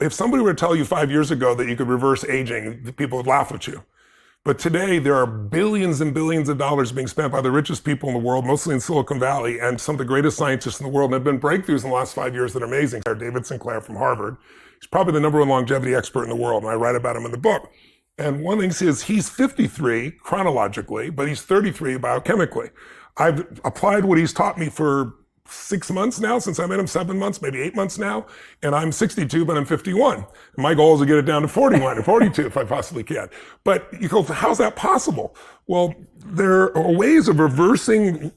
If somebody were to tell you 5 years ago that you could reverse aging, people would laugh at you. But today, there are billions and billions of dollars being spent by the richest people in the world, mostly in Silicon Valley, and some of the greatest scientists in the world. And there have been breakthroughs in the last 5 years that are amazing. David Sinclair from Harvard, he's probably the #1 longevity expert in the world, and I write about him in the book. And one thing is he's 53 chronologically, but he's 33 biochemically. I've applied what he's taught me for 6 months now, since I met him, 7 months, maybe 8 months now, and I'm 62, but I'm 51. And my goal is to get it down to 41 or 42 if I possibly can. But you go, how's that possible? Well, there are ways of reversing,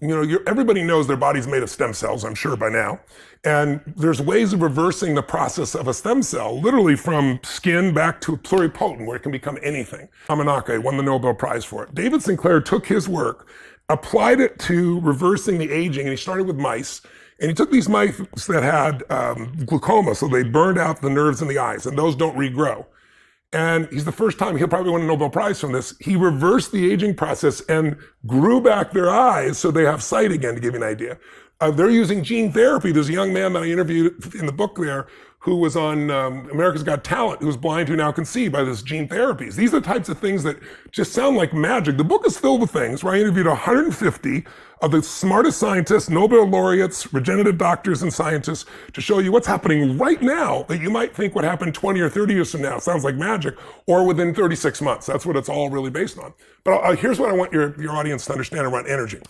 everybody knows their body's made of stem cells, I'm sure by now. And there's ways of reversing the process of a stem cell, literally from skin back to pluripotent, where it can become anything. Hamanaka won the Nobel Prize for it. David Sinclair took his work, applied it to reversing the aging, and he started with mice. And he took these mice that had glaucoma, so they burned out the nerves in the eyes, and those don't regrow. And he's the first time, he'll probably win a Nobel Prize from this, he reversed the aging process and grew back their eyes so they have sight again, to give you an idea. They're using gene therapy. There's a young man that I interviewed in the book there who was on America's Got Talent, who was blind, who now can see by this gene therapies. These are the types of things that just sound like magic. The book is filled with things where I interviewed 150 of the smartest scientists, Nobel laureates, regenerative doctors and scientists, to show you what's happening right now that you might think would happen 20 or 30 years from now. It sounds like magic, or within 36 months. That's what it's all really based on. But here's what I want your audience to understand around energy.